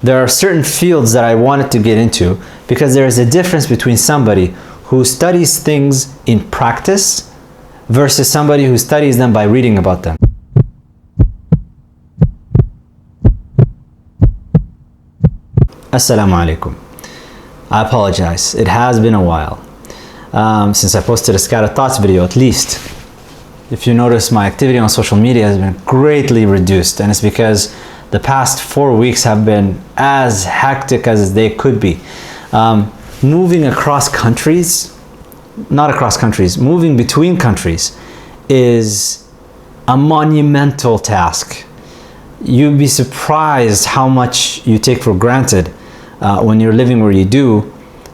There are certain fields that I wanted to get into because there is a difference between somebody who studies things in practice versus somebody who studies them by reading about them. Assalamu alaikum. I apologize. It has been a while since I posted a Scattered Thoughts video, at least. If you notice, my activity on social media has been greatly reduced, and it's because the past 4 weeks have been as hectic as they could be. Moving across countries, not across countries, moving between countries is a monumental task. You'd be surprised how much you take for granted when you're living where you do,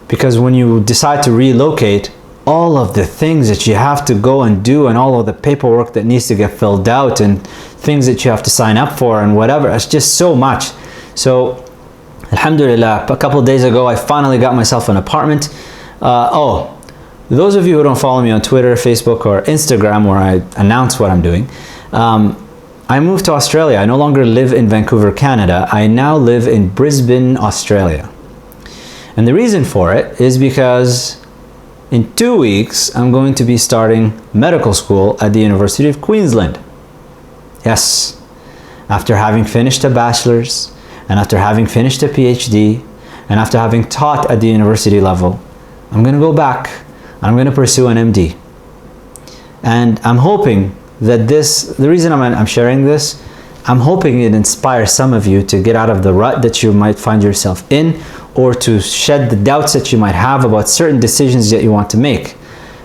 because when you decide to relocate, all of the things that you have to go and do and all of the paperwork that needs to get filled out and things that you have to sign up for and whatever, it's just so much. So alhamdulillah, a couple of days ago I finally got myself an apartment. Those of you who don't follow me on Twitter, Facebook or Instagram, where I announce what I'm doing, I moved to Australia. I no longer live in Vancouver, Canada. I now live in Brisbane, Australia. And the reason for it is because in 2 weeks, I'm going to be starting medical school at the University of Queensland. Yes, after having finished a bachelor's, and after having finished a PhD, and after having taught at the university level, I'm going to go back, and I'm going to pursue an MD. And I'm hoping that the reason I'm sharing this, I'm hoping it inspires some of you to get out of the rut that you might find yourself in, or to shed the doubts that you might have about certain decisions that you want to make.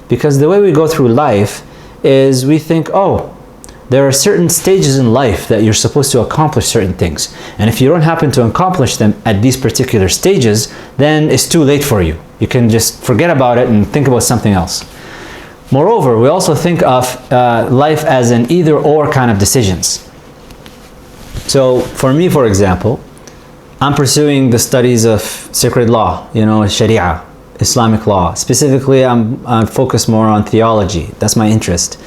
Because the way we go through life is we think, oh, there are certain stages in life that you're supposed to accomplish certain things. And if you don't happen to accomplish them at these particular stages, then it's too late for you. You can just forget about it and think about something else. Moreover, we also think of life as an either-or kind of decisions. So for me, for example, I'm pursuing the studies of sacred law, Sharia, Islamic law. Specifically, I'm focused more on theology. That's my interest.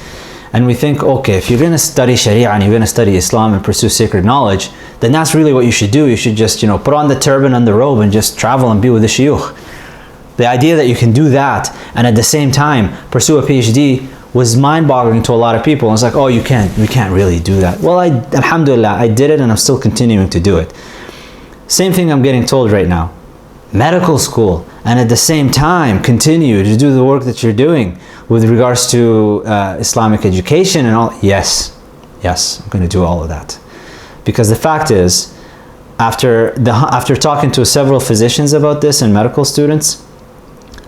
And we think, okay, if you're going to study Sharia and you're going to study Islam and pursue sacred knowledge, then that's really what you should do. You should just, put on the turban and the robe and just travel and be with the shuyukh. The idea that you can do that and at the same time pursue a PhD was mind-boggling to a lot of people. And it's like, oh, you can't really do that. Well, alhamdulillah, I did it and I'm still continuing to do it. Same thing I'm getting told right now. Medical school, and at the same time continue to do the work that you're doing with regards to Islamic education and all. Yes, I'm going to do all of that. Because the fact is, after talking to several physicians about this and medical students,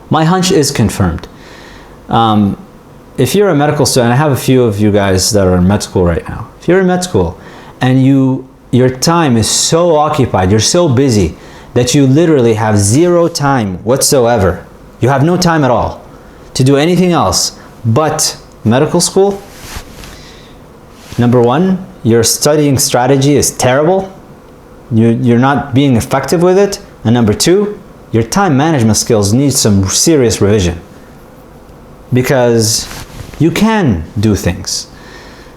my hunch is confirmed. If you're a medical student, I have a few of you guys that are in med school right now. If you're in med school and your time is so occupied, you're so busy that you literally have zero time whatsoever. You have no time at all to do anything else but medical school. Number one, your studying strategy is terrible. You're not being effective with it. And number two, your time management skills need some serious revision. Because you can do things.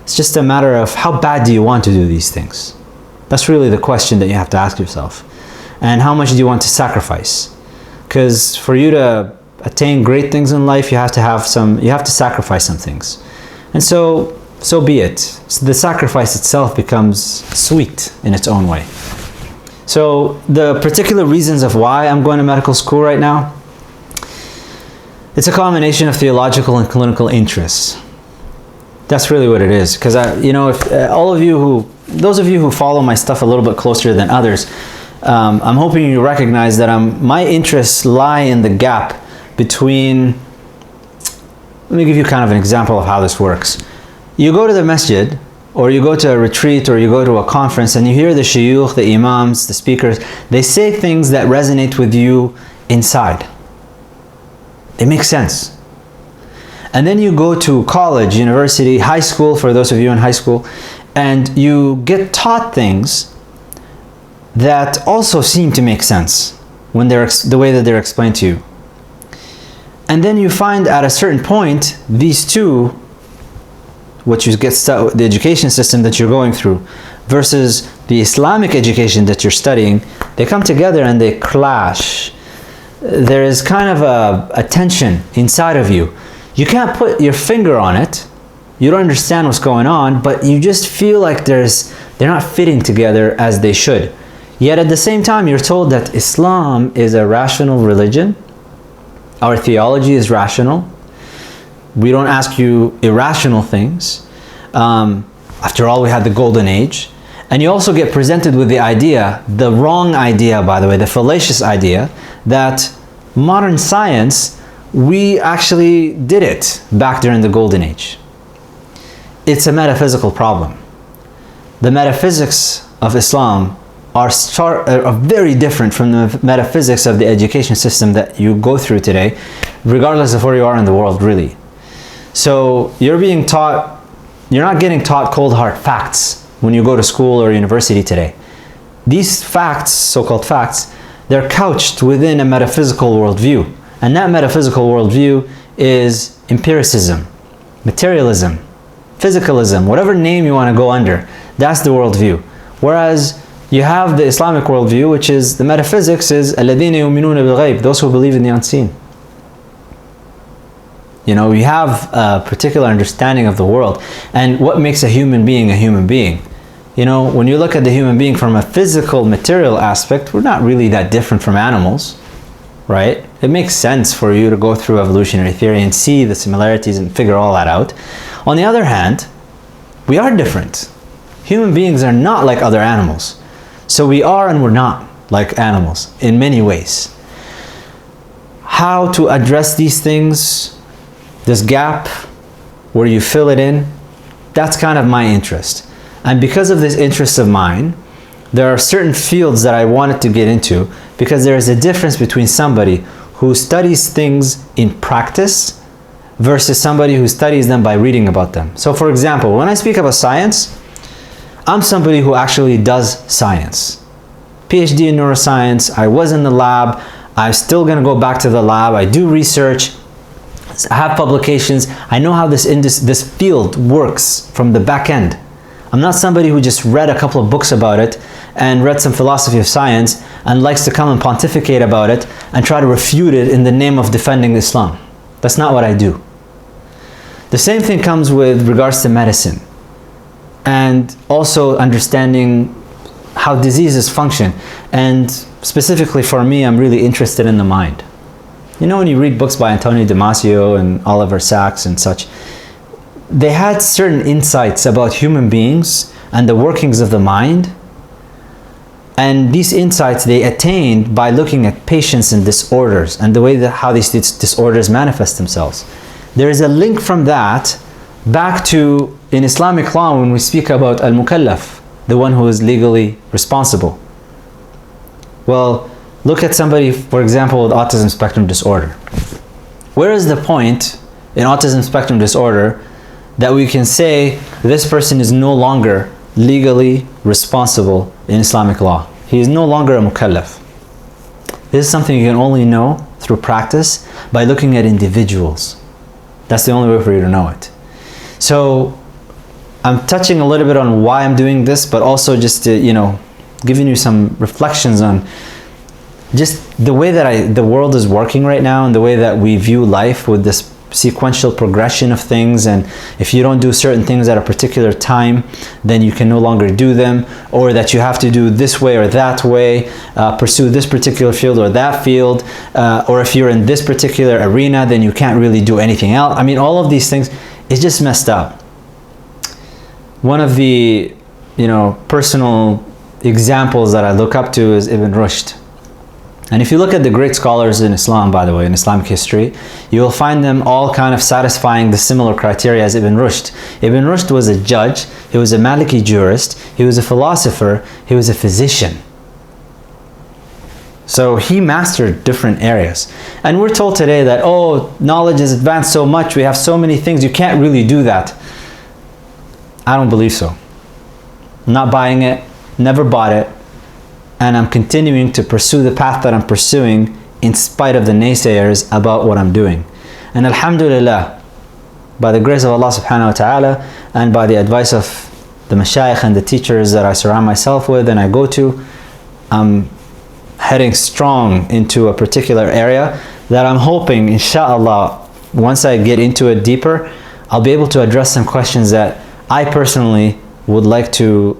It's just a matter of how bad do you want to do these things? That's really the question that you have to ask yourself. And how much do you want to sacrifice? Because for you to attain great things in life, you have to sacrifice some things. And so be it. So the sacrifice itself becomes sweet in its own way. So the particular reasons of why I'm going to medical school right now, it's a combination of theological and clinical interests. That's really what it is. Because those of you who follow my stuff a little bit closer than others, I'm hoping you recognize that my interests lie in the gap between. Let me give you kind of an example of how this works. You go to the masjid, or you go to a retreat, or you go to a conference, and you hear the shuyukh, the imams, the speakers. They say things that resonate with you inside. They make sense. And then you go to college, university, high school, for those of you in high school, and you get taught things that also seem to make sense when the way that they're explained to you. And then you find at a certain point, these two, what you get, the education system that you're going through versus the Islamic education that you're studying, They come together and they clash. There is kind of a tension inside of you. You can't put your finger on it. You don't understand what's going on, but you just feel like they're not fitting together as they should. Yet at the same time, you're told that Islam is a rational religion. Our theology is rational. We don't ask you irrational things. After all, we had the golden age. And you also get presented with the idea, the wrong idea, by the way, the fallacious idea, that modern science, we actually did it back during the golden age. It's a metaphysical problem. The metaphysics of Islam are very different from the metaphysics of the education system that you go through today, regardless of where you are in the world, really. So you're not getting taught cold hard facts when you go to school or university today. These facts, so-called facts, they're couched within a metaphysical worldview. And that metaphysical worldview is empiricism, materialism, physicalism, whatever name you want to go under, that's the worldview. Whereas you have the Islamic worldview, which is the metaphysics is الَّذِينَ يُؤْمِنُونَ بِالْغَيْبِ, those who believe in the unseen. You know, you have a particular understanding of the world and what makes a human being a human being. You know, when you look at the human being from a physical, material aspect, we're not really that different from animals, right? It makes sense for you to go through evolutionary theory and see the similarities and figure all that out. On the other hand, we are different. Human beings are not like other animals. So we are and we're not like animals in many ways. How to address these things, this gap, where you fill it in, that's kind of my interest. And because of this interest of mine, there are certain fields that I wanted to get into, because there is a difference between somebody who studies things in practice versus somebody who studies them by reading about them. So for example, when I speak about science, I'm somebody who actually does science. PhD in neuroscience, I was in the lab, I'm still gonna go back to the lab, I do research, I have publications, I know how this field works from the back end. I'm not somebody who just read a couple of books about it and read some philosophy of science and likes to come and pontificate about it and try to refute it in the name of defending Islam. That's not what I do. The same thing comes with regards to medicine and also understanding how diseases function. And specifically for me, I'm really interested in the mind. You know, when you read books by Antonio Damasio and Oliver Sacks and such, they had certain insights about human beings and the workings of the mind. And these insights they attained by looking at patients and disorders and the way that how these disorders manifest themselves. There is a link from that back to in Islamic law when we speak about al-mukallaf, the one who is legally responsible. Well, look at somebody, for example, with autism spectrum disorder. Where is the point in autism spectrum disorder that we can say this person is no longer legally responsible in Islamic law? He is no longer a mukallaf. This is something you can only know through practice by looking at individuals. That's the only way for you to know it. So I'm touching a little bit on why I'm doing this, but also just to, you know, giving you some reflections on just the way that the world is working right now and the way that we view life with this sequential progression of things. And if you don't do certain things at a particular time, then you can no longer do them, or that you have to do this way or that way, pursue this particular field or that field, or if you're in this particular arena, then you can't really do anything else. I mean, all of these things, it's just messed up. One of the, you know, personal examples that I look up to is Ibn Rushd. And if you look at the great scholars in Islam, by the way, in Islamic history, you will find them all kind of satisfying the similar criteria as Ibn Rushd. Ibn Rushd was a judge, he was a Maliki jurist, he was a philosopher, he was a physician. So he mastered different areas. And we're told today that, oh, knowledge has advanced so much, we have so many things, you can't really do that. I don't believe so. I'm not buying it, never bought it. And I'm continuing to pursue the path that I'm pursuing in spite of the naysayers about what I'm doing. And alhamdulillah, by the grace of Allah subhanahu wa ta'ala and by the advice of the mashayikh and the teachers that I surround myself with and I go to, I'm heading strong into a particular area that I'm hoping, inshallah, once I get into it deeper, I'll be able to address some questions that I personally would like to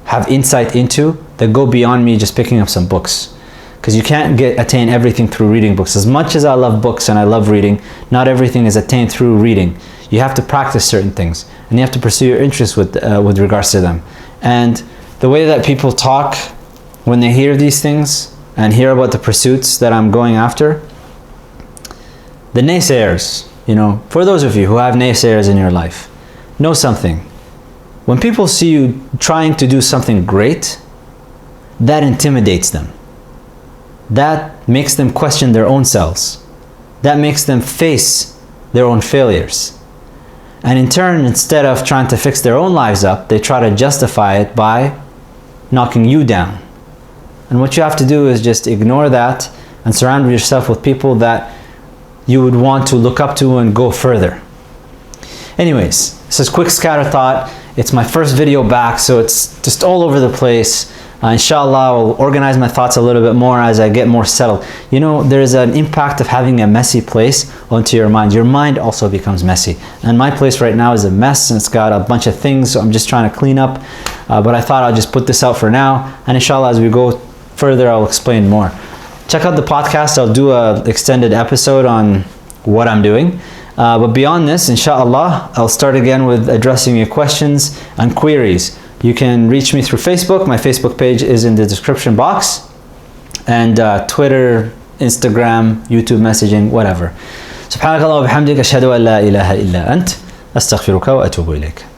have insight into that go beyond me just picking up some books. Because you can't attain everything through reading books. As much as I love books and I love reading, not everything is attained through reading. You have to practice certain things, and you have to pursue your interests with regards to them. And the way that people talk when they hear these things and hear about the pursuits that I'm going after, the naysayers, for those of you who have naysayers in your life, know something. When people see you trying to do something great, that intimidates them. That makes them question their own selves. That makes them face their own failures. And in turn, instead of trying to fix their own lives up, they try to justify it by knocking you down. And what you have to do is just ignore that and surround yourself with people that you would want to look up to and go further. Anyways, this is quick scatter thought. It's my first video back, so it's just all over the place. Inshallah, I'll organize my thoughts a little bit more as I get more settled. There's an impact of having a messy place onto your mind. Your mind also becomes messy. And my place right now is a mess, and it's got a bunch of things, so I'm just trying to clean up. But I thought I'll just put this out for now. And inshallah, as we go further, I'll explain more. Check out the podcast. I'll do an extended episode on what I'm doing. But beyond this, inshallah, I'll start again with addressing your questions and queries. You can reach me through Facebook. My Facebook page is in the description box. And Twitter, Instagram, YouTube messaging, whatever. سبحانك اللهم وبحمدك أشهد أن لا إله إلا أنت أستغفرك وأتوب إليك.